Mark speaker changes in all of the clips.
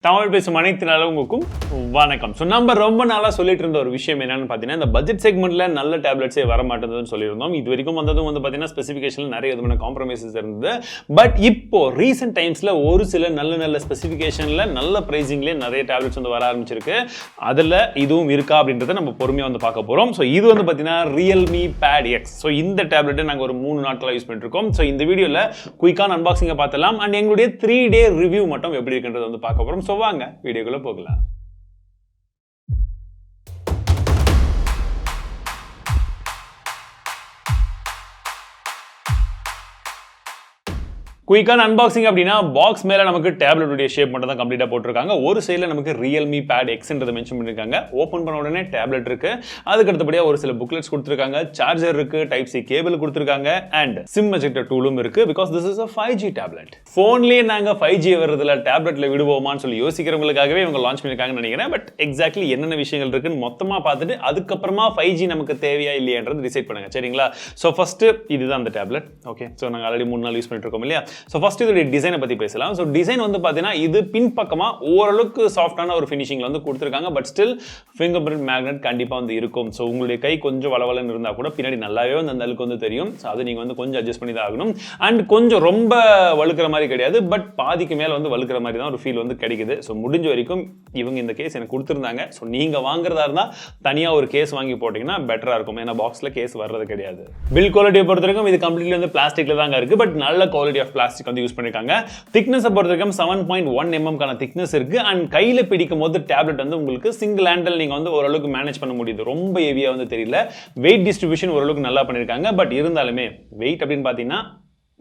Speaker 1: தமிழ் பேசும் அனைத்து நல்லவங்களுக்கும் வணக்கம். ஸோ நம்ம ரொம்ப நாளாக சொல்லிட்டு இருந்த ஒரு விஷயம் என்னன்னு பார்த்தீங்கன்னா, இந்த பட்ஜெட் செக்மெண்ட்ல நல்ல டேப்லெட்ஸே வர மாட்டேங்குதுன்னு சொல்லியிருந்தோம். இது வரைக்கும் வந்ததும் பார்த்தீங்கன்னா ஸ்பெசிஃபிகேஷனில் நிறைய விதமான காம்ப்ரமைசஸ் இருந்தது. பட் இப்போ ரீசெண்ட் டைம்ஸில் ஒரு சில நல்ல ஸ்பெசிஃபிகேஷனில் நல்ல ப்ரைஸிங்லேயே நிறைய டேப்லெட்ஸ் வர ஆரம்பிச்சிருக்கு. அதில் இதுவும் இருக்கா அப்படின்றத நம்ம பொறுமையாக பார்க்க போகிறோம். ஸோ இது பார்த்தீங்கன்னா Realme Pad X. ஸோ இந்த டேப்லெட்டை நாங்கள் ஒரு 3 நாட்களாக யூஸ் பண்ணிட்டு இருக்கோம். ஸோ இந்த வீடியோவில் குயிக்கான அன்பாக்சிங்கை பார்த்தலாம் அண்ட் எங்களுடைய 3-day ரிவ்யூ மட்டும் எப்படி இருக்குன்றது பார்க்க போகிறோம். ஸோ வாங்க வீடியோக்குள்ள போகலாம். குயிக்கான அன்பாக்சிங் அப்படின்னா பாக்ஸ் மேலே நமக்கு டேப்லெட்டுடைய ஷேப் மட்டும் தான் கம்ப்ளீட்டாக போட்டிருக்காங்க. ஒரு சைடில் நமக்கு Realme Pad Xன்றதை மென்ஷன் பண்ணியிருக்காங்க. ஓப்பன் பண்ண உடனே டேப்லெட் இருக்கு. அதுக்கு அடுத்தபடியாக ஒரு சில புக்லெட்ஸ் கொடுத்துருக்காங்க, சார்ஜர் இருக்கு, டைப் சி கேபிள் கொடுத்துருக்காங்க அண்ட் சிம் எஜெக்டர் டூலும் இருக்கு. Because this is a 5G tablet. ஃபோன்லேயே நாங்கள் 5G வர்றதுல டேப்லெட்டில் விடுவோமான்னு சொல்லி யோசிக்கிறவங்களுக்காகவே இவங்க லான்ச் பண்ணியிருக்காங்கன்னு நினைக்கிறேன். பட் எக்ஸாக்ட்லி என்னென்ன விஷயங்கள் இருக்குன்னு மொத்தமாக பார்த்துட்டு அதுக்கப்புறமா 5G நமக்கு தேவையா இல்லையான்றது டிசைட் பண்ணுங்க. சரிங்களா? ஸோ ஃபர்ஸ்ட் இதுதான் அந்த டேப்லெட். ஓகே, ஸோ நாங்கள் ஆல்ரெடி 3 நாள் யூஸ் பண்ணிட்டு இருக்கோம் இல்லையா? ஸோ ஃபர்ஸ்ட் இதோட டிசைனை பற்றி பேசலாம். ஸோ டிசைன் பார்த்தீங்கன்னா இது பின்பக்கமாக ஓரளவுக்கு சாஃப்டான ஒரு ஃபினிஷிங்கில் கொடுத்துருக்காங்க. But still finger print magnet கண்டிப்பாக இருக்கும். ஸோ உங்களுடைய கை கொஞ்சம் வளவலன்னு இருந்தால் கூட பின்னாடி நல்லாவே அந்த அளவுக்கு தெரியும். ஸோ அதை நீங்கள் கொஞ்சம் அட்ஜஸ்ட் பண்ணி தான் ஆகணும். அண்ட் கொஞ்சம் ரொம்ப வழுக்கிற மாதிரி கிடையாது, பட் பாதிக்கு மேலே வழுக்கிற மாதிரி தான் ஒரு ஃபீல் கிடைக்குது. ஸோ முடிஞ்ச வரைக்கும் இவங்க இந்த கேஸ் எனக்கு கொடுத்துருந்தாங்க. ஸோ நீங்கள் வாங்குறதா இருந்தால் தனியாக ஒரு கேஸ் வாங்கி போட்டிங்கன்னா பெட்டராக இருக்கும். ஏன்னா பாக்ஸில் கேஸ் வர்றது கிடையாது. பில் குவாலிட்டியை பொறுத்த வரைக்கும் இது கம்ப்ளீட்லி பிளாஸ்டிக்கில் தாங்க இருக்குது. பட் நல்ல குவாலிட்டி ஆஃப் பிளாஸ்டிக் யூஸ் பண்ணிருக்காங்க. திக்னஸ் பொறுத்த வரைக்கும் 7.1 mm கான திக்னஸ் இருக்கு. அண்ட் கையில பிடிக்கும் போது டேப்லெட் உங்களுக்கு சிங்கிள் ஹேண்டில் நீங்க ஓரளவுக்கு மேனேஜ் பண்ண முடியுது. ரொம்ப ஹெவியா தெரியல. வெயிட் டிஸ்ட்ரிபியூஷன் ஓரளவுக்கு நல்லா பண்ணிருக்காங்க. பட் இருந்தாலுமே வெயிட் அப்படின்னு பாத்தீங்கன்னா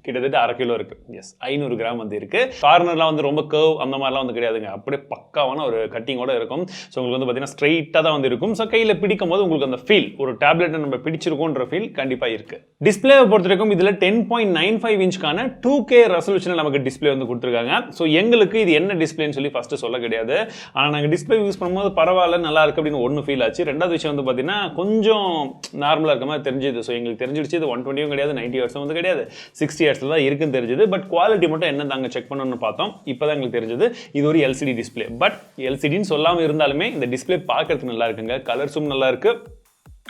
Speaker 1: கிட்டத்தட்ட 1/2 கிலோ இருக்கு. எஸ், 500 கிராம் இருக்கு. கார்னர்லாம் ரொம்ப கர்வ் அந்த மாதிரிலாம் கிடையாதுங்க. அப்படியே பக்காவான ஒரு கட்டிங்கோட இருக்கும். ஸோ உங்களுக்கு பார்த்தீங்கன்னா ஸ்ட்ரைட்டாக தான் இருக்கும். ஸோ கையில் பிடிக்கும் போது உங்களுக்கு அந்த ஃபீல், ஒரு டேப்லெட்டை நம்ம பிடிச்சிருக்கோன்ற ஃபீல் கண்டிப்பாக இருக்கு. டிஸ்பிளேவை பொறுத்த வரைக்கும் இதில் 10.95 இன்ச்க்கான 2K ரெசல்யூஷனில் நமக்கு டிஸ்பிளே கொடுத்துருக்காங்க. ஸோ எங்களுக்கு இது என்ன டிஸ்பிளேன்னு சொல்லி ஃபர்ஸ்ட் சொல்ல கிடையாது. ஆனால் நாங்கள் டிஸ்பிளே யூஸ் பண்ணும்போது பரவாயில்ல, நல்லா இருக்கு அப்படின்னு ஒன்று ஃபீல் ஆச்சு. ரெண்டாவது விஷயம் பார்த்தீங்கன்னா கொஞ்சம் நார்மலாக இருக்க மாதிரி தெரிஞ்சுது. ஸோ எங்களுக்கு தெரிஞ்சிடுச்சு இது 120 கிடையாது, 90 ஹெர்ட்ஸ் கிடையாது, 60 தான் இருக்குன்னு தெரிஞ்சது. பட் குவாலிட்டி மட்டும் என்ன தாங்க செக் பண்ணணும்னு பார்த்தோம். இப்போதான் எங்களுக்கு தெரிஞ்சது இது ஒரு LCD டிஸ்பிளே. பட் LCDன்னு சொல்லாமல் இருந்தாலுமே இந்த டிஸ்பிளே பார்க்கறதுக்கு நல்லா இருக்குங்க. கலர்ஸும் நல்லா இருக்கு.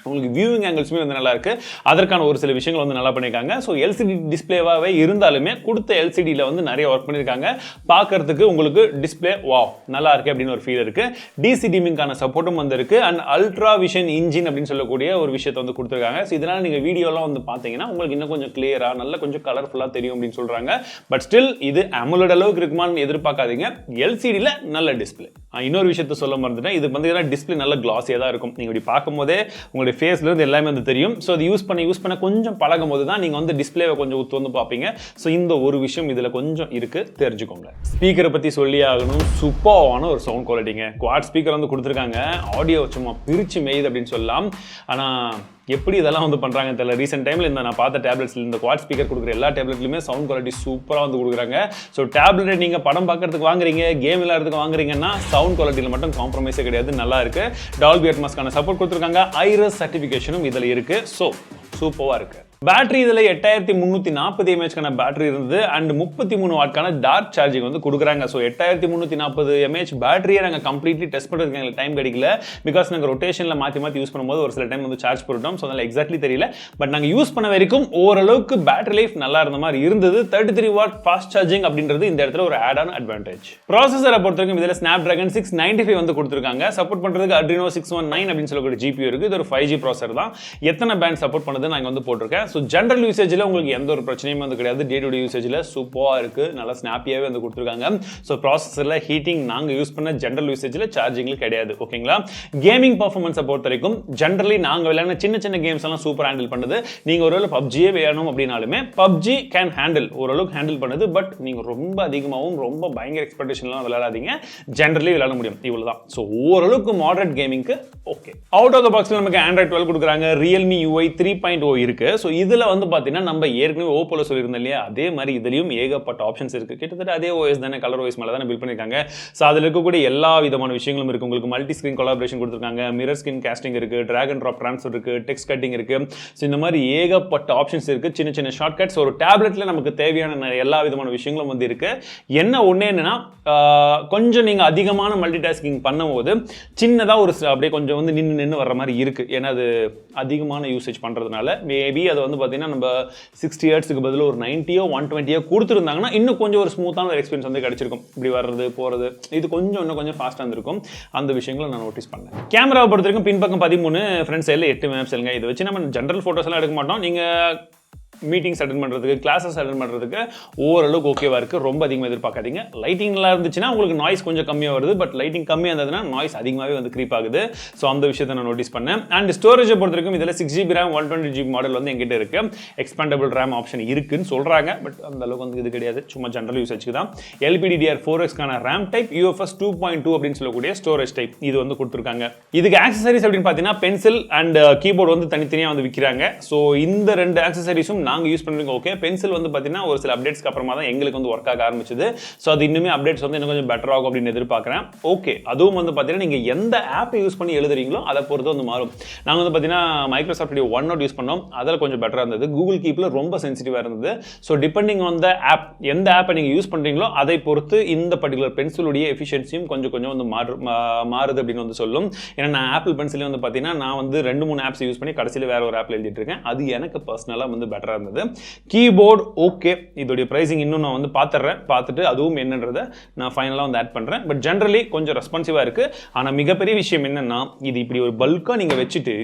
Speaker 1: உங்களுக்கு வியூவிங் ஆங்கிள்ஸுமே நல்லா இருக்கு. அதற்கான ஒரு சில விஷயங்கள் நல்லா பண்ணியிருக்காங்க. ஸோ LCD டிஸ்பிளேவாகவே இருந்தாலுமே கொடுத்த LCDயில் நிறைய ஒர்க் பண்ணியிருக்காங்க. பார்க்கறதுக்கு உங்களுக்கு டிஸ்பிளே வாவ் நல்லா இருக்கு அப்படின்னு ஒரு ஃபீல் இருக்கு. DC டிமிங்கான சப்போர்ட்டும் இருக்கு. அண்ட் அல்ட்ரா விஷன் இன்ஜின் அப்படின்னு சொல்லக்கூடிய ஒரு விஷயத்தை கொடுத்துருக்காங்க. ஸோ இதனால நீங்கள் வீடியோலாம் பார்த்தீங்கன்னா உங்களுக்கு இன்னும் கொஞ்சம் கிளியரா நல்லா கொஞ்சம் கலர்ஃபுல்லாக தெரியும் அப்படின்னு சொல்றாங்க. பட் ஸ்டில் இது AMOLED அளவுக்கு இருக்குமான்னு எதிர்பார்க்காதீங்க. LCDயில் நல்ல டிஸ்பிளே. இன்னொரு விஷயத்த சொல்ல மறந்துட்டேன். இது டிஸ்பிளே நல்ல கிளாஸியாக தான் இருக்கும். நீங்கள் இப்படி பார்க்கும்போதே உங்களுடைய ஃபேஸ்ல இருந்து எல்லாமே தெரியும். ஸோ அது யூஸ் பண்ண கொஞ்சம் பழகும் போது தான் நீங்கள் டிஸ்பிளேவை கொஞ்சம் உத்து பார்ப்பீங்க. ஸோ இந்த ஒரு விஷயம் இதில் கொஞ்சம் இருக்கு, தெரிஞ்சுக்கோங்க. ஸ்பீக்கரை பற்றி சொல்லி ஆகணும். சூப்பரான ஒரு சவுண்ட் குவாலிட்டிங்க. குவாட் ஸ்பீக்கர் கொடுத்துருக்காங்க. ஆடியோ சும்மா பிரிச்சு மேயுது அப்படின்னு சொல்லலாம். ஆனால் எப்படி இதெல்லாம் பண்றாங்க தெரியல. ரீசெண்ட் டைம்ல இந்த நான் பார்த்த டேப்லெட்ஸ்ல இந்த குவாட் ஸ்பீக்கர் கொடுக்குற எல்லா டேப்லெட்லயுமே சவுண்ட் குவாலிட்டி சூப்பரா கொடுக்குறாங்க. ஸோ டேப்லெட் நீங்க படம் பார்க்கறதுக்கு வாங்குறீங்க, கேம் விளையாடுறதுக்கு வாங்குறீங்கன்னா சவுண்ட் குவாலிட்டியில் மட்டும் காம்ப்ரமைஸே கிடையாது, நல்லா இருக்கு. டால்பி அட்மாஸ்க்கான சப்போர்ட் கொடுத்துருக்காங்க. IRS சர்டிஃபிகேஷனும் இதில் இருக்கு. ஸோ சூப்பரா இருக்கு. பேட்டரி இதில் 8340 mAh பேட்டரி இருந்தது. அண்ட் 33 வாட்கான டார்க் சார்ஜிங் கொடுக்குறாங்க. ஸோ 8340 mAh பேட்டரியை நாங்கள் கம்ப்ளீட்லி டெஸ்ட் பண்ணுறதுக்கு எங்களுக்கு டைம் கிடைக்கல. பிகாஸ் நாங்கள் ரொட்டேஷனில் மாற்றி யூஸ் பண்ணும்போது ஒரு சில டைம் சார்ஜ் போட்டோம். ஸோ அதனால் எக்ஸாக்ட்லி தெரியல. பட் நாங்கள் யூஸ் பண்ண வரைக்கும் ஓரளவுக்கு பேட்டரி லைஃப் நல்லா இருந்த மாதிரி இருந்தது. 33 வாட் ஃபாஸ்ட் சார்ஜிங் அப்படின்றது இந்த இடத்துல ஒரு ஆட் ஆன் அட்வான்டேஜ். ப்ராசஸரை பொறுத்த வரைக்கும் இதில் Snapdragon 695 கொடுத்துருக்காங்க. சப்போர்ட் பண்ணுறதுக்கு Adreno 619 அப்படின்னு சொல்லக்கூடிய GPU இருக்குது. இது ஒரு 5G ப்ராசஸர் தான். எத்தனை பேண்ட் சப்போர்ட் பண்ணுறது நான் இங்கே போட்டிருக்கேன். ஸோ ஜென்ரல் யூசேஜில் உங்களுக்கு எந்த ஒரு பிரச்சனையும் கிடையாது. டே டு டே யூசேஜில் சூப்பராக இருக்குது, நல்லா ஸ்னாப்பியாகவே கொடுத்துருக்காங்க. ஸோ ப்ராசஸரில் ஹீட்டிங் நாங்கள் யூஸ் பண்ண ஜென்ரல் யூசேஜில் சார்ஜிங்கில் கிடையாது. ஓகேங்களா? கேமிங் பர்ஃபார்மன்ஸை பொறுத்த வரைக்கும் ஜென்ரலி நாங்கள் விளையாடின சின்ன கேம்ஸ் எல்லாம் சூப்பர் ஹேண்டில் பண்ணுது. நீங்கள் ஒருவேளை பப்ஜியே வேணும் அப்படின்னாலுமே PUBG கேன் ஹேண்டில், ஓரளவுக்கு ஹேண்டில் பண்ணுது. பட் நீங்கள் ரொம்ப அதிகமாகவும் ரொம்ப பயங்கர எக்ஸ்பெக்டேஷன்லாம் விளையாடாதீங்க. ஜென்ரலி விளையாட முடியும், இவ்வளோதான். ஸோ ஓரளவுக்கு மாடரேட் கேமிங்க்கு ஓகே. அவுட் ஆஃப் த பாக்ஸில் நமக்கு Android 12 கொடுக்குறாங்க. Realme UI 3.0 இருக்கு. ஸோ இதில் வந்து பார்த்தீங்கன்னா நம்ம ஏற்கனவே ஓப்போல சொல்லியிருந்தோம் இல்லையா, அதே மாதிரி இதுலேயும் ஏகப்பட்ட ஆப்ஷன்ஸ் இருக்குது. கிட்டத்தட்ட அதே ஓஎஸ் தானே, கலர் ஓஎஸ் மேலே தானே பில்ட் பண்ணியிருக்காங்க. ஸோ அதில் இருக்கக்கூடிய எல்லா விதமான விஷயங்களும் இருக்குது. உங்களுக்கு மல்டி ஸ்க்ரீன் கொலாபரேஷன் கொடுத்துருக்காங்க, மிரர் ஸ்கின் கேஸ்டிங் இருக்குது, ட்ராக் அண்ட் ட்ராப் ட்ரான்ஸ்ஃபர் இருக்குது, டெக்ஸ்ட் கட்டிங் இருக்குது. ஸோ இந்த மாதிரி ஏகப்பட்ட ஆப்ஷன்ஸ் இருக்குது. சின்ன சின்ன ஷார்ட்கட்ஸ் ஒரு டேப்லெட்டில் நமக்கு தேவையான எல்லா விதமான விஷயங்களும் வந்து இருக்குது. என்ன ஒன்று என்னென்னா, கொஞ்சம் நீங்கள் அதிகமான மல்டி டாஸ்கிங் பண்ணும்போது சின்னதாக ஒரு அப்படியே கொஞ்சம் வந்து நின்று வர்ற மாதிரி இருக்குது. ஏன்னா அது அதிகமான யூசேஜ் பண்ணுறதுனால மேபி அதை வந்து பார்த்தீங்கன்னா நம்ம 60 ஹெர்ட்ஸுக்கு பதில் ஒரு 90யோ 120யோ கொடுத்துருந்தாங்கன்னா இன்னும் கொஞ்சம் ஒரு ஸ்மூத்தான ஒரு எக்ஸ்பீரியன்ஸ் வந்து கிடைச்சிருக்கும். இப்படி வர்றது போகிறது இது இன்னும் கொஞ்சம் ஃபாஸ்ட்டாக இருந்திருக்கும். அந்த விஷயங்களை நான் நோட்டீஸ் பண்ணேன். கேமராவை பொறுத்த வரைக்கும் பின்பக்கம் 13, ஃப்ரண்ட் சைடில் 8 மெகாபிக்சலுங்க. இதை வச்சு நம்ம ஜென்ரல் ஃபோட்டோஸ் எல்லாம் எடுக்க மாட்டோம். நீங்கள் மீட்டிங்ஸ் அட்டென்ட் பண்ணுறதுக்கு, கிளாஸஸ் அட்டென்ட் பண்ணுறதுக்கு ஓரளவுக்கு ஓகேவாக இருக்குது. ரொம்ப அதிகமாக எதிர்பார்க்காதீங்க. லைட்டிங் நல்லா இருந்துச்சுன்னா உங்களுக்கு நாய்ஸ் கொஞ்சம் கம்மியாக வருது. பட் லைட்டிங் கம்மியாக இருந்ததுன்னா நாய்ஸ் அதிகமாகவே வந்து க்ரீப் ஆகுது. ஸோ அந்த விஷயத்தை நான் நோட்டீஸ் பண்ணேன். அண்ட் ஸ்டோரேஜை பொறுத்த வரைக்கும் இதில் 6GB RAM 120GB மாடல் வந்து எங்கிட்ட இருக்குது. எக்ஸ்பேண்டபிள் RAM ஆப்ஷன் இருக்குன்னு சொல்கிறாங்க. பட் அந்த அளவுக்கு வந்து இது கிடையாது. சும்மா ஜென்ரல் யூசேஜ்க்கு தான். LPDDR4Xக்கான RAM டைப், UFS 2.2 அப்படின்னு சொல்லக்கூடிய ஸ்டோரேஜ் டைப் இது வந்து கொடுத்துருக்காங்க. இதுக்கு ஆக்சசரிஸ் அப்படின்னு பார்த்தீங்கன்னா பென்சில் அண்ட் கீபோர்டு வந்து தனித்தனியாக வந்து விற்கிறாங்க. ஸோ இந்த 2 ஆக்சசரிஸும் நாங்கள் யூஸ் பண்ணுறீங்க. ஓகே, பென்சில் வந்து பார்த்தீங்கன்னா ஒரு சில அப்டேட்ஸ்க்கு அப்புறமா தான் எங்களுக்கு வந்து ஒர்க் ஆக ஆரம்பிச்சது. ஸோ அது இன்னுமே அப்டேட்ஸ் வந்து இன்னும் கொஞ்சம் பெட்டர் ஆகும் அப்படின்னு எதிர்பார்க்குறேன். ஓகே, அதுவும் வந்து பார்த்தீங்கன்னா நீங்கள் எந்த ஆப்பை யூஸ் பண்ணி எழுதுறீங்களோ அதை பொறுத்து வந்து மாறும். நாங்கள் வந்து பார்த்தீங்கன்னா மைக்ரோசாஃப்ட் ஒன் நோட் யூஸ் பண்ணோம். அதில் கொஞ்சம் பெட்டராக இருந்தது. கூகுள் கீப்பில் ரொம்ப சென்சிட்டிவாக இருந்தது. So depending on the app, எந்த ஆப்பை நீங்கள் யூஸ் பண்ணுறீங்களோ அதை பொறுத்து இந்த பர்டிகுலர் பென்சிலுடைய எஃபிஷியன்சியும் கொஞ்சம் வந்து மாறுது அப்படின்னு வந்து சொல்லும். ஏன்னா நான் ஆப்பிள் பென்சிலே வந்து பார்த்தீங்கன்னா நான் வந்து 2-3 ஆப்ஸ் யூஸ் பண்ணி கடைசியில் வேற ஒரு ஆப்பில் எழுதிட்டு இருக்கேன். அது எனக்கு பர்சனலாக வந்து பெட்டராக இருந்தது. கீபோர்டு ஓகே, இதோடைய பிரைசிங் இன்னும் நான் வந்து பார்த்துட்டு அதுவும் என்னன்றதை நான் ஃபைனலாக வந்து ஆட் பண்ணுறேன். பட் ஜென்ரலி கொஞ்சம் ரெஸ்பான்சிவாக இருக்குது. ஆனால் மிகப்பெரிய விஷயம் என்னென்னா, இது இப்படி ஒரு பல்காக நீங்கள் வச்சுட்டு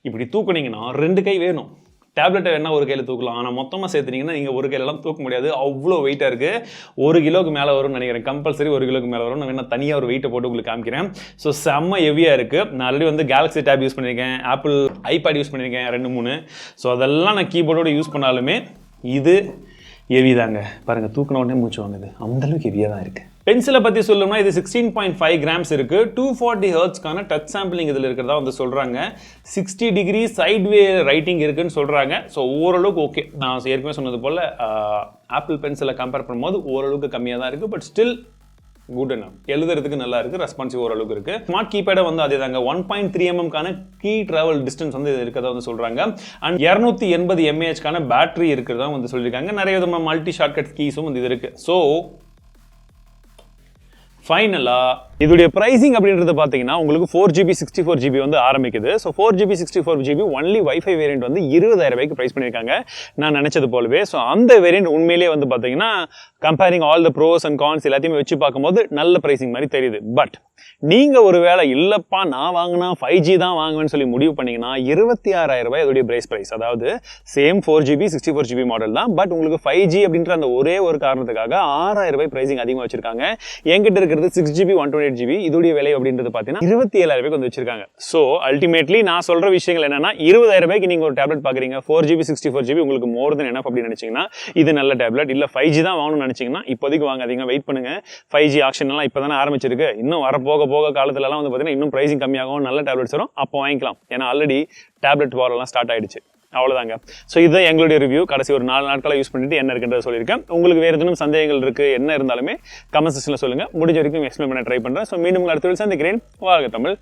Speaker 1: இப்படி தூக்குனீங்கன்னா 2 கை வேணும். டேப்லெட்டை வேணால் ஒரு கையில் தூக்கலாம். ஆனால் மொத்தமாக சேர்த்துனீங்கன்னா நீங்கள் ஒரு கையிலலாம் தூக்க முடியாது. அவ்வளோ வெயிட்டாக இருக்குது. 1 கிலோக்கு மேலே வரும்னு நினைக்கிறேன். கம்பல்சரி 1 கிலோக்கு மேலே வரும். நான் வேணால் தனியாக ஒரு வெயிட்டை போட்டு உங்களுக்கு காமிக்கிறேன். ஸோ செம்ம ஹெவியாக இருக்குது. நான் ஆல்ரெடி வந்து கேலக்ஸி டேப் யூஸ் பண்ணியிருக்கேன், ஆப்பிள் ஐபேட் யூஸ் பண்ணியிருக்கேன் 2-3. ஸோ அதெல்லாம் நான் கீபோர்டோடு யூஸ் பண்ணாலுமே இது ஹெவி தாங்க. பாருங்கள், தூக்கின உடனே மூச்சு வாங்குது. அந்தளவுக்கு ஹெவியாக தான் இருக்குது. பென்சிலை பற்றி சொல்லணும்னா இது 16.5 கிராம்ஸ் இருக்குது. 240 ஹெர்ட்ஸ்க்கான டச் சாம்பிளிங் இதில் இருக்கிறதா வந்து சொல்கிறாங்க. 60 டிகிரி சைட்வே ரைட்டிங் இருக்குன்னு சொல்கிறாங்க. ஸோ ஓரளவுக்கு ஓகே. நான் ஏற்கனவே சொன்னது போல் ஆப்பிள் பென்சிலை கம்பேர் பண்ணும்போது ஓரளவுக்கு கம்மியாக தான் இருக்குது. பட் ஸ்டில் குட் என்ன, எழுதுறதுக்கு நல்லா இருக்குது. ரெஸ்பான்சிவ் ஓரளவுக்கு இருக்குது. ஸ்மார்ட் கீபேடை வந்து அதே தாங்க. 1.3 mm கீ ட்ராவல் டிஸ்டன்ஸ் வந்து இது இருக்கிறதா வந்து சொல்கிறாங்க. அண்ட் 280 mAh பேட்டரி இருக்கிறதா வந்து சொல்லியிருக்காங்க. நிறைய விதமான மல்டி ஷார்ட்கட் கீஸும் வந்து இது இருக்குது. ஸோ ஃபைனலாக இதோடைய ப்ரைசிங் அப்படின்றது பார்த்தீங்கன்னா உங்களுக்கு 4GB 64GB வந்து ஆரம்பிக்குது. So 4GB 64GB only wifi variant வந்து 20,000 ரூபாய்க்கு ப்ரைஸ் பண்ணியிருக்காங்க. நான் நினச்சது போலவே. ஸோ அந்த வேரியன்ட் உண்மையிலேயே வந்து பார்த்தீங்கன்னா comparing all the pros and cons எல்லாத்தையுமே வச்சு பார்க்கும்போது நல்ல ப்ரைசிங் மாதிரி தெரியுது. பட் நீங்கள் ஒரு வேளை இல்லைப்பா நான் வாங்கினா 5G தான் வாங்குவேன்னு சொல்லி முடிவு பண்ணிங்கன்னா 26,000 ரூபாய் அதோடைய ப்ரைஸ். அதாவது சேம் 4GB 64GB மாடல் தான். பட் உங்களுக்கு 5G அப்படின்ற அந்த ஒரே ஒரு காரணத்துக்காக 6,000 ரூபாய் ப்ரைசிங் அதிகமாக வச்சிருக்காங்க. என்கிட்ட இருக்கிறது 6GB 128GB. இதோடைய விலை அப்படின்றது பார்த்தீங்கன்னா 27,000 ரூபாய்க்கு வந்து வச்சிருக்காங்க. ஸோ அல்டிமேட்லி நான் சொல்ற விஷயங்கள் என்னன்னா, 20,000 ரூபாய்க்கு நீங்கள் ஒரு டேப்லெட் பார்க்குறீங்க, 4GB 64GB உங்களுக்கு மோர் தென் எனஃப் அப்படின்னு நினைச்சீங்கன்னா இது நல்ல டேப்லெட். இல்லை 5G தான் வாங்கணும்னு நினைச்சீங்கன்னா இப்போதைக்கு வாங்காதீங்க, வெயிட் பண்ணுங்க. 5G ஆக்ஷன் எல்லாம் இப்போ தானே ஆரம்பிச்சிருக்கு. இன்னும் போக காலத்துலலாம் வந்து பார்த்தீங்கன்னா இன்னும் ப்ரைசிங் கம்மியாகும், நல்ல டேப்லெட்ஸ் வரும், அப்போ வாங்கிக்கலாம். ஏன்னா ஆல்ரெடி டேப்லெட் வாரெல்லாம் ஸ்டார்ட் ஆயிடுச்சு. அவ்வளோதாங்க. ஸோ இதுதான் எங்களுடைய ரிவ்யூ. கடைசி ஒரு 4 நாட்களாக யூஸ் பண்ணிட்டு என்ன இருக்குன்றதை சொல்லியிருக்கேன். உங்களுக்கு வேறு எதுவும் சந்தேகங்கள் இருக்குது என்ன இருந்தாலுமே கமெண்ட் செக்ஷனில் சொல்லுங்கள். முடிஞ்ச வரைக்கும் எக்ஸ்பிளைன் பண்ண ட்ரை பண்ணுறேன். ஸோ மீண்டும் அடுத்த வீடியோவில் சந்திக்கிறேன். வாழ்க தமிழ்.